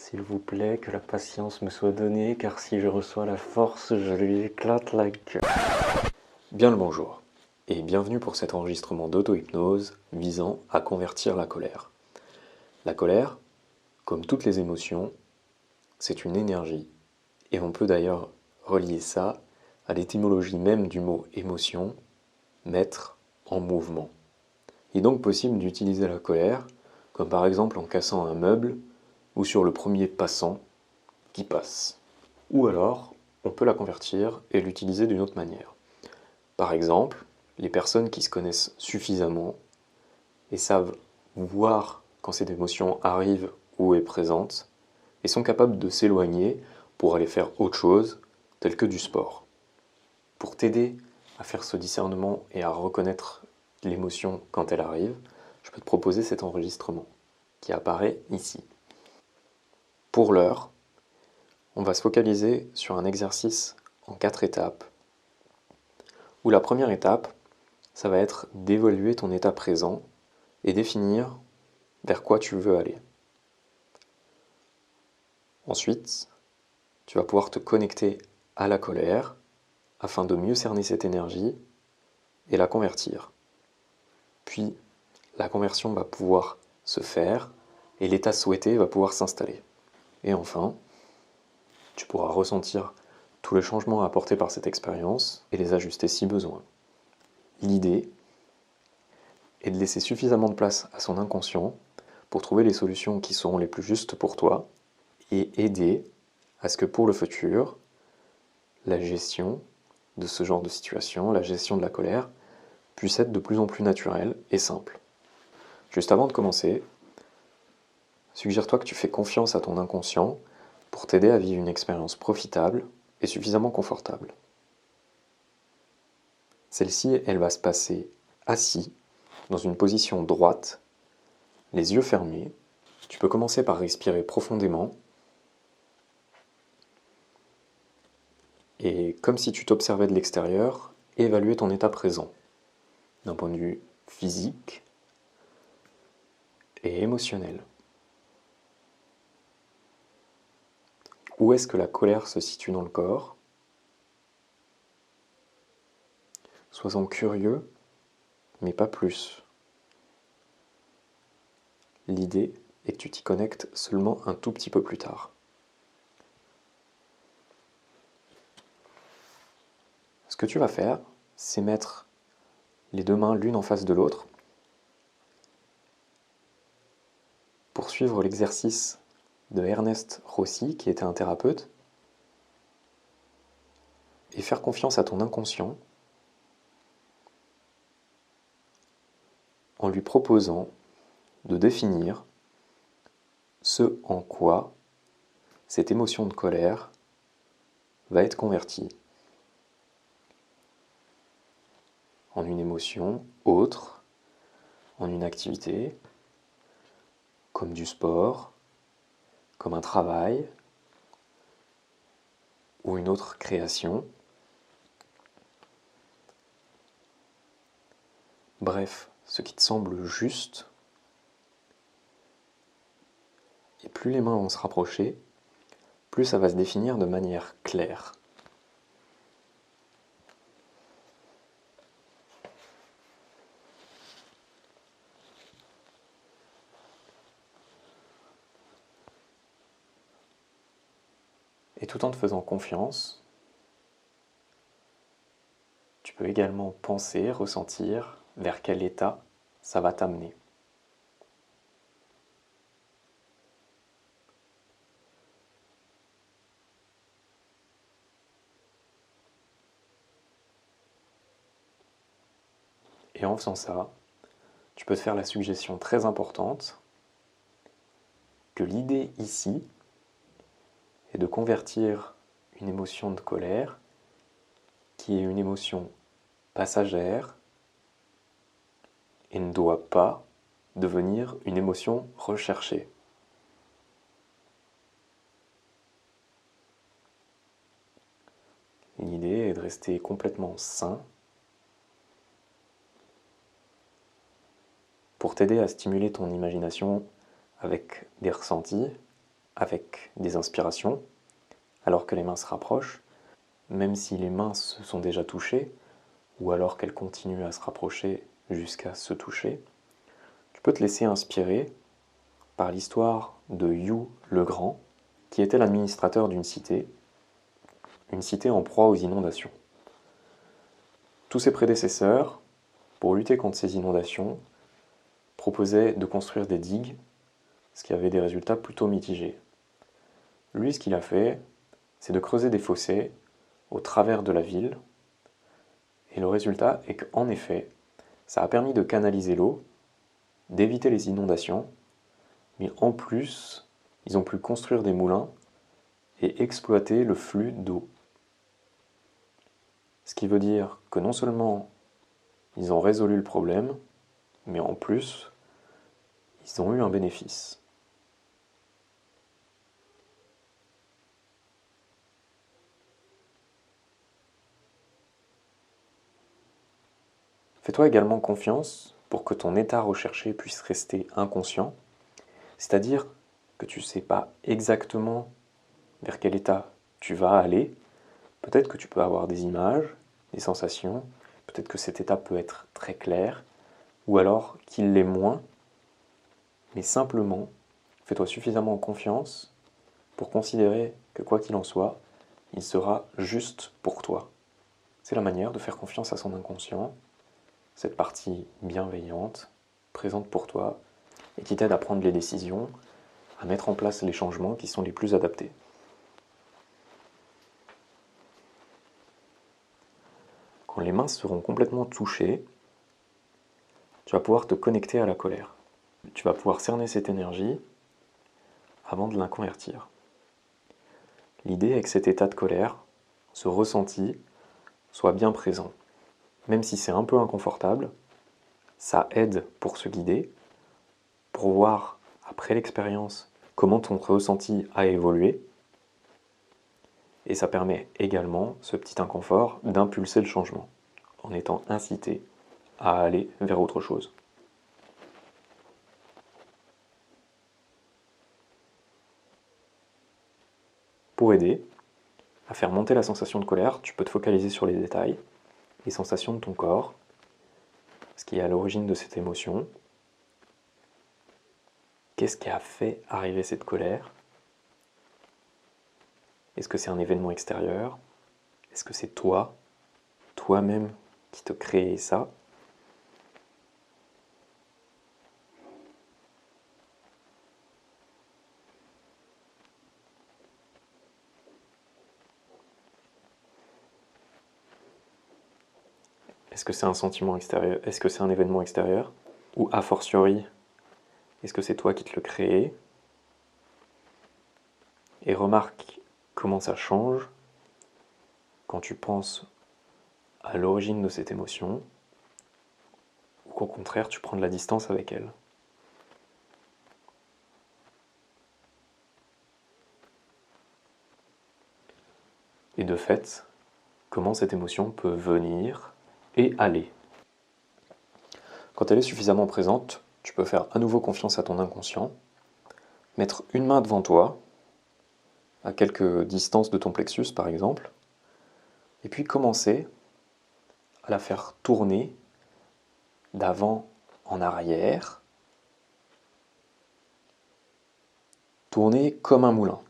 S'il vous plaît, que la patience me soit donnée, car si je reçois la force, je lui éclate la gueule. Bien le bonjour, et bienvenue pour cet enregistrement d'auto-hypnose visant à convertir la colère. La colère, comme toutes les émotions, c'est une énergie, et on peut d'ailleurs relier ça à l'étymologie même du mot émotion, mettre en mouvement. Il est donc possible d'utiliser la colère, comme par exemple en cassant un meuble ou sur le premier passant qui passe. Ou alors, on peut la convertir et l'utiliser d'une autre manière. Par exemple, les personnes qui se connaissent suffisamment et savent voir quand cette émotion arrive ou est présente et sont capables de s'éloigner pour aller faire autre chose, tel que du sport. Pour t'aider à faire ce discernement et à reconnaître l'émotion quand elle arrive, je peux te proposer cet enregistrement qui apparaît ici. Pour l'heure, on va se focaliser sur un exercice en 4 étapes, où la première étape, ça va être d'évaluer ton état présent et définir vers quoi tu veux aller. Ensuite, tu vas pouvoir te connecter à la colère afin de mieux cerner cette énergie et la convertir. Puis, la conversion va pouvoir se faire et l'état souhaité va pouvoir s'installer. Et enfin, tu pourras ressentir tous les changements apportés par cette expérience et les ajuster si besoin. L'idée est de laisser suffisamment de place à son inconscient pour trouver les solutions qui seront les plus justes pour toi et aider à ce que pour le futur, la gestion de ce genre de situation, la gestion de la colère, puisse être de plus en plus naturelle et simple. Juste avant de commencer, suggère-toi que tu fais confiance à ton inconscient pour t'aider à vivre une expérience profitable et suffisamment confortable. Celle-ci, elle va se passer assis, dans une position droite, les yeux fermés. Tu peux commencer par respirer profondément et, comme si tu t'observais de l'extérieur, évaluer ton état présent, d'un point de vue physique et émotionnel. Où est-ce que la colère se situe dans le corps? Sois-en curieux, mais pas plus. L'idée est que tu t'y connectes seulement un tout petit peu plus tard. Ce que tu vas faire, c'est mettre les deux mains l'une en face de l'autre pour suivre l'exercice de Ernest Rossi, qui était un thérapeute, et faire confiance à ton inconscient en lui proposant de définir ce en quoi cette émotion de colère va être convertie en une émotion autre, en une activité, comme du sport, comme un travail ou une autre création. Bref, ce qui te semble juste, et plus les mains vont se rapprocher, plus ça va se définir de manière claire. Et tout en te faisant confiance, tu peux également penser, ressentir vers quel état ça va t'amener. Et en faisant ça, tu peux te faire la suggestion très importante que l'idée ici est de convertir une émotion de colère, qui est une émotion passagère, et ne doit pas devenir une émotion recherchée. L'idée est de rester complètement sain pour t'aider à stimuler ton imagination avec des ressentis avec des inspirations, alors que les mains se rapprochent, même si les mains se sont déjà touchées, ou alors qu'elles continuent à se rapprocher jusqu'à se toucher. Tu peux te laisser inspirer par l'histoire de Yu le Grand, qui était l'administrateur d'une cité en proie aux inondations. Tous ses prédécesseurs, pour lutter contre ces inondations, proposaient de construire des digues, ce qui avait des résultats plutôt mitigés. Lui, ce qu'il a fait, c'est de creuser des fossés au travers de la ville, et le résultat est qu'en effet, ça a permis de canaliser l'eau, d'éviter les inondations, mais en plus, ils ont pu construire des moulins et exploiter le flux d'eau. Ce qui veut dire que non seulement ils ont résolu le problème, mais en plus, ils ont eu un bénéfice. Fais-toi également confiance pour que ton état recherché puisse rester inconscient, c'est-à-dire que tu ne sais pas exactement vers quel état tu vas aller. Peut-être que tu peux avoir des images, des sensations, peut-être que cet état peut être très clair, ou alors qu'il l'est moins, mais simplement, fais-toi suffisamment confiance pour considérer que quoi qu'il en soit, il sera juste pour toi. C'est la manière de faire confiance à son inconscient, cette partie bienveillante, présente pour toi, et qui t'aide à prendre les décisions, à mettre en place les changements qui sont les plus adaptés. Quand les mains seront complètement touchées, tu vas pouvoir te connecter à la colère. Tu vas pouvoir cerner cette énergie avant de la convertir. L'idée est que cet état de colère, ce ressenti, soit bien présent. Même si c'est un peu inconfortable, ça aide pour se guider, pour voir après l'expérience comment ton ressenti a évolué. Et ça permet également, ce petit inconfort, d'impulser le changement, en étant incité à aller vers autre chose. Pour aider à faire monter la sensation de colère, tu peux te focaliser sur les détails, les sensations de ton corps, ce qui est à l'origine de cette émotion. Qu'est-ce qui a fait arriver cette colère? Est-ce que c'est un événement extérieur? Est-ce que c'est toi, toi-même, qui te crée ça? Est-ce que c'est un sentiment extérieur? Est-ce que c'est un événement extérieur? Ou a fortiori, est-ce que c'est toi qui te le crée? Et remarque comment ça change quand tu penses à l'origine de cette émotion, ou qu'au contraire tu prends de la distance avec elle. Et de fait, comment cette émotion peut venir et aller. Quand elle est suffisamment présente, tu peux faire à nouveau confiance à ton inconscient, mettre une main devant toi, à quelques distances de ton plexus par exemple, et puis commencer à la faire tourner d'avant en arrière, tourner comme un moulin.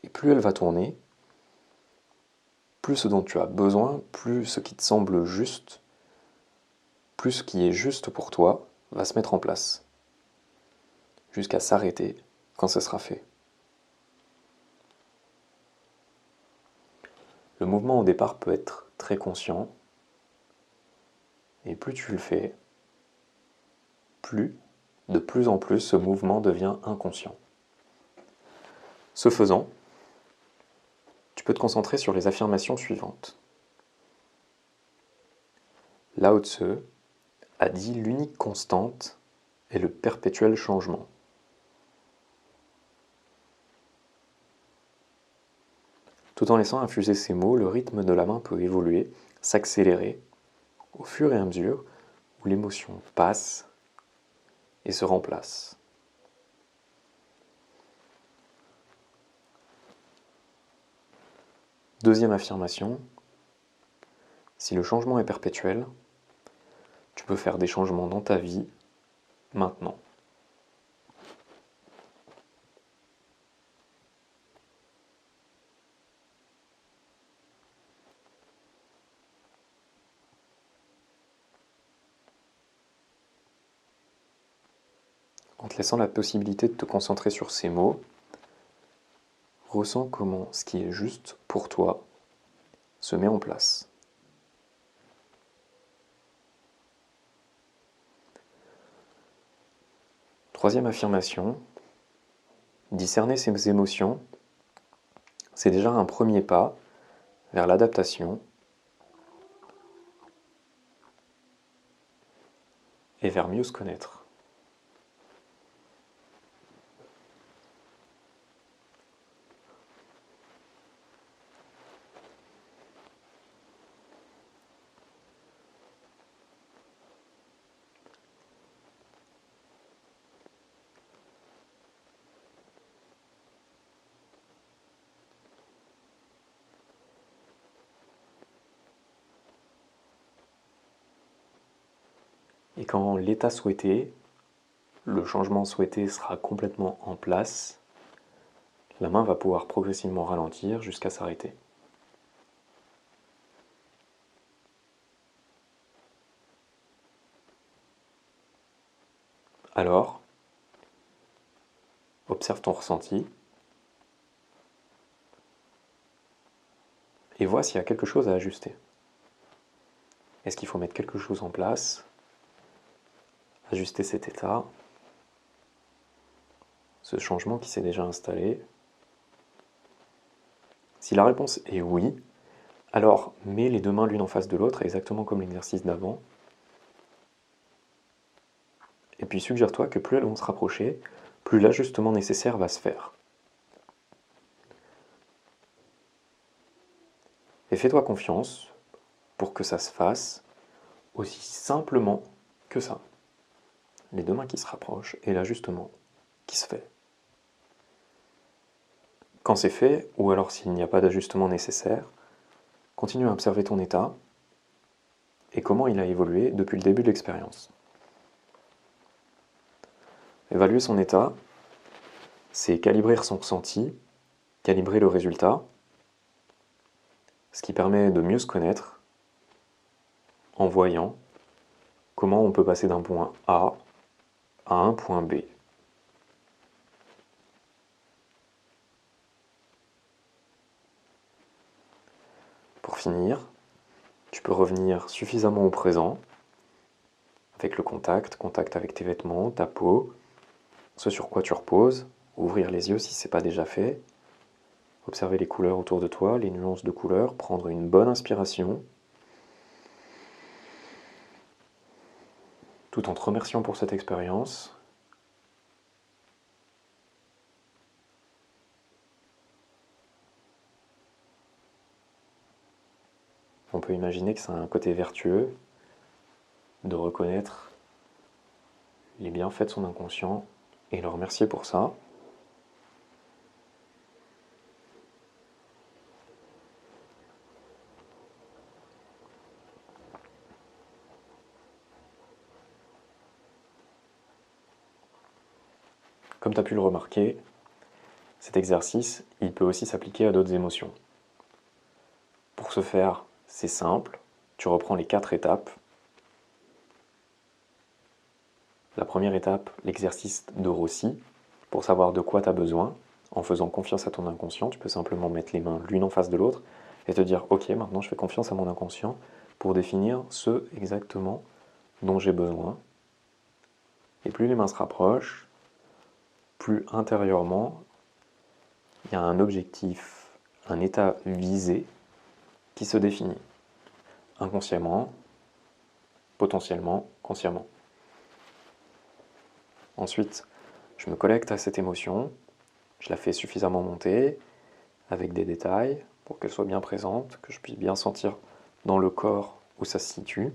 Et plus elle va tourner, plus ce dont tu as besoin, plus ce qui te semble juste, plus ce qui est juste pour toi va se mettre en place, jusqu'à s'arrêter quand ce sera fait. Le mouvement au départ peut être très conscient, et plus tu le fais, de plus en plus, ce mouvement devient inconscient. Ce faisant, tu peux te concentrer sur les affirmations suivantes. Lao Tzu a dit l'unique constante est le perpétuel changement. Tout en laissant infuser ces mots, le rythme de la main peut évoluer, s'accélérer, au fur et à mesure où l'émotion passe et se remplace. Deuxième affirmation, si le changement est perpétuel, tu peux faire des changements dans ta vie maintenant. En te laissant la possibilité de te concentrer sur ces mots, ressens comment ce qui est juste pour toi se met en place. Troisième affirmation, discerner ses émotions, c'est déjà un premier pas vers l'adaptation et vers mieux se connaître. Et quand l'état souhaité, le changement souhaité sera complètement en place, la main va pouvoir progressivement ralentir jusqu'à s'arrêter. Alors, observe ton ressenti et vois s'il y a quelque chose à ajuster. Est-ce qu'il faut mettre quelque chose en place, ajuster cet état, ce changement qui s'est déjà installé? Si la réponse est oui, alors mets les deux mains l'une en face de l'autre, exactement comme l'exercice d'avant. Et puis suggère-toi que plus elles vont se rapprocher, plus l'ajustement nécessaire va se faire. Et fais-toi confiance pour que ça se fasse aussi simplement que ça. Les deux mains qui se rapprochent et l'ajustement qui se fait. Quand c'est fait, ou alors s'il n'y a pas d'ajustement nécessaire, continue à observer ton état et comment il a évolué depuis le début de l'expérience. Évaluer son état, c'est calibrer son ressenti, calibrer le résultat, ce qui permet de mieux se connaître en voyant comment on peut passer d'un point A à un point B. Pour finir, tu peux revenir suffisamment au présent, avec le contact avec tes vêtements, ta peau, ce sur quoi tu reposes, ouvrir les yeux si ce n'est pas déjà fait, observer les couleurs autour de toi, les nuances de couleurs, prendre une bonne inspiration, tout en te remerciant pour cette expérience. On peut imaginer que c'est un côté vertueux de reconnaître les bienfaits de son inconscient et le remercier pour ça. Comme tu as pu le remarquer, cet exercice, il peut aussi s'appliquer à d'autres émotions. Pour ce faire, c'est simple, tu reprends les 4 étapes. La première étape, l'exercice de Rossi, pour savoir de quoi tu as besoin. En faisant confiance à ton inconscient, tu peux simplement mettre les mains l'une en face de l'autre et te dire « Ok, maintenant je fais confiance à mon inconscient pour définir ce exactement dont j'ai besoin. » Et plus les mains se rapprochent, plus intérieurement, il y a un objectif, un état visé qui se définit. Inconsciemment, potentiellement, consciemment. Ensuite, je me connecte à cette émotion, je la fais suffisamment monter, avec des détails, pour qu'elle soit bien présente, que je puisse bien sentir dans le corps où ça se situe.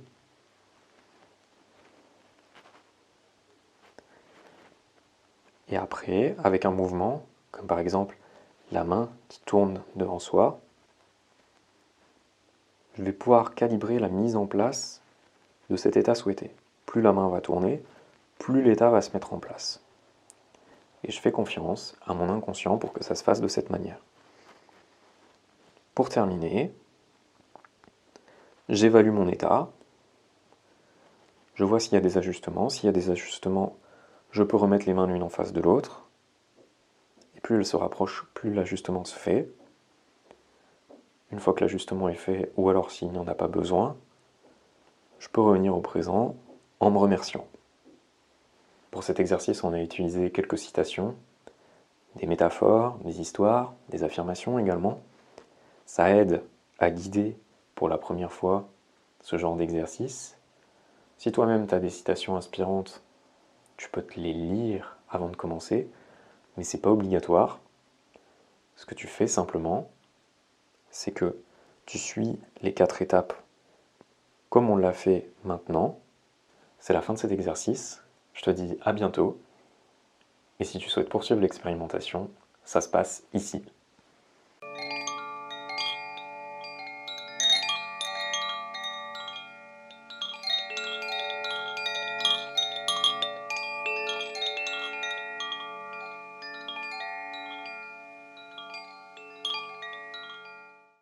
Et après, avec un mouvement, comme par exemple la main qui tourne devant soi, je vais pouvoir calibrer la mise en place de cet état souhaité. Plus la main va tourner, plus l'état va se mettre en place. Et je fais confiance à mon inconscient pour que ça se fasse de cette manière. Pour terminer, j'évalue mon état, je vois s'il y a des ajustements. S'il y a des ajustements, je peux remettre les mains l'une en face de l'autre. Et plus elles se rapprochent, plus l'ajustement se fait. Une fois que l'ajustement est fait, ou alors s'il n'y en a pas besoin, je peux revenir au présent en me remerciant. Pour cet exercice, on a utilisé quelques citations, des métaphores, des histoires, des affirmations également. Ça aide à guider pour la première fois ce genre d'exercice. Si toi-même tu as des citations inspirantes, tu peux te les lire avant de commencer, mais c'est pas obligatoire. Ce que tu fais simplement, c'est que tu suis les 4 étapes comme on l'a fait maintenant. C'est la fin de cet exercice. Je te dis à bientôt. Et si tu souhaites poursuivre l'expérimentation, ça se passe ici.